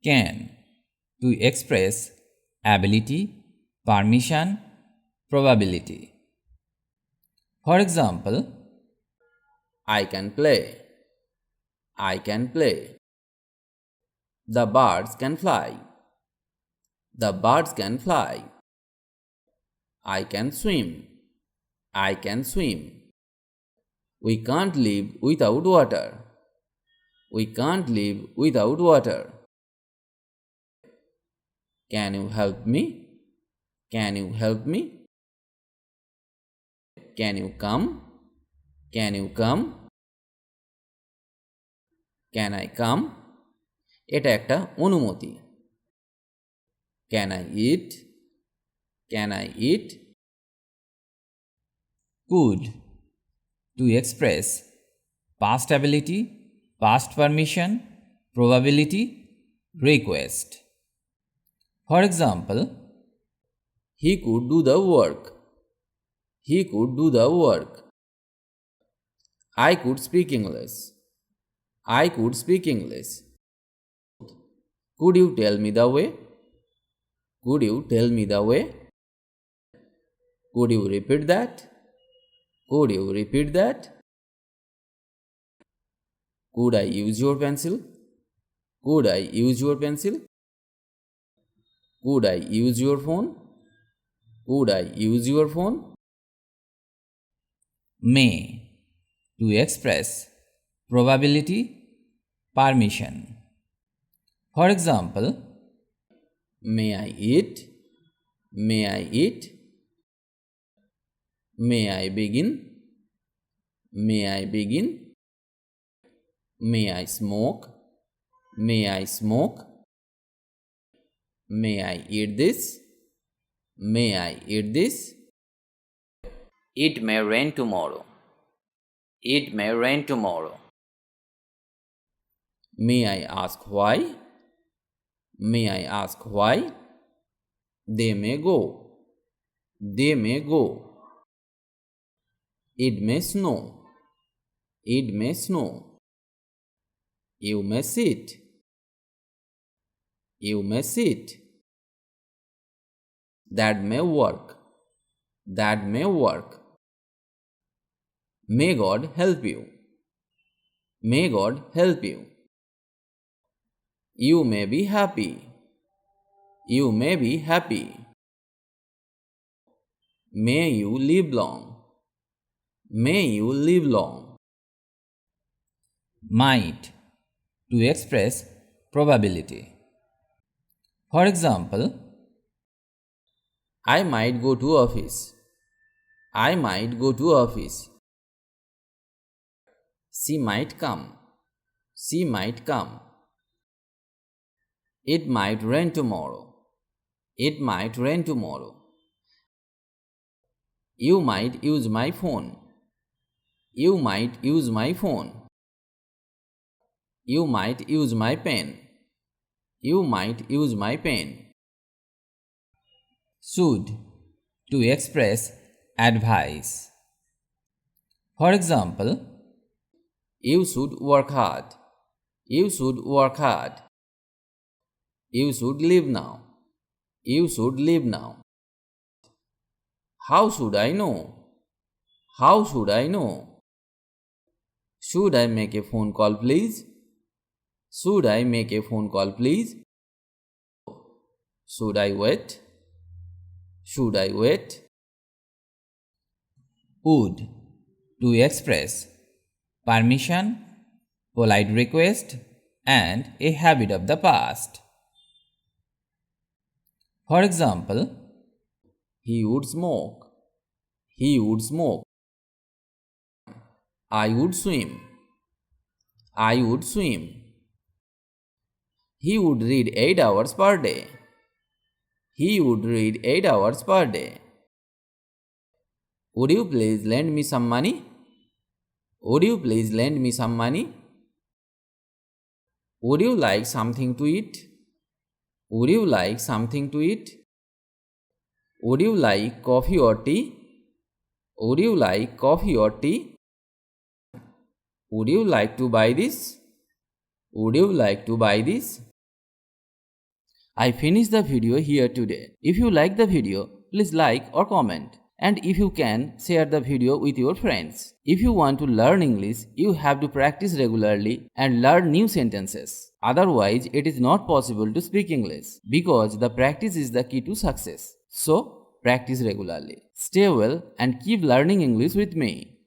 Can, to express ability, permission, probability. For example, I can play. I can play. The birds can fly. The birds can fly. I can swim. I can swim. We can't live without water. We can't live without water. Can you help me? Can you help me? Can you come? Can you come? Can I come? এটা একটা অনুমতি। Can I eat? Can I eat? could, to express past ability, past permission, probability, request. For example, He could do the work. He could do the work. I could speak English. I could speak English. Could you tell me the way? Could you tell me the way? Could you repeat that? Could you repeat that? Could I use your pencil? Could I use your pencil? Could I use your phone? Could I use your phone? may, to express probability, permission. For example, May I eat? May I eat? May I begin? May I begin? May I smoke? May I smoke? May I eat this? May I eat this? It may rain tomorrow. It may rain tomorrow. May I ask why? May I ask why? They may go. They may go. It may snow. It may snow. You may sit. You may sit. That may work. That may work. May God help you. May God help you. You may be happy. You may be happy. May you live long. May you live long. might, to express probability. For example, I might go to office. I might go to office. She might come. She might come. It might rain tomorrow. It might rain tomorrow. You might use my phone. You might use my phone. You might use my pen. You might use my pen. should, to express advice. For example, You should work hard. You should work hard. You should live now. You should live now. How should I know? How should I know? Should I make a phone call, please? Should I make a phone call, please? Should I wait? Should I wait? would, to express permission, polite request, and a habit of the past. For example, He would smoke. He would smoke. I would swim. I would swim. He would read 8 hours per day. He would read 8 hours per day. Would you please lend me some money? Would you please lend me some money? Would you like something to eat? Would you like something to eat? Would you like coffee or tea? Would you like coffee or tea? Would you like to buy this? Would you like to buy this? I finished the video here today. If you like the video, please like or comment. And if you can, share the video with your friends. If you want to learn English, you have to practice regularly and learn new sentences. Otherwise, it is not possible to speak English because the practice is the key to success. So, practice regularly. Stay well and keep learning English with me.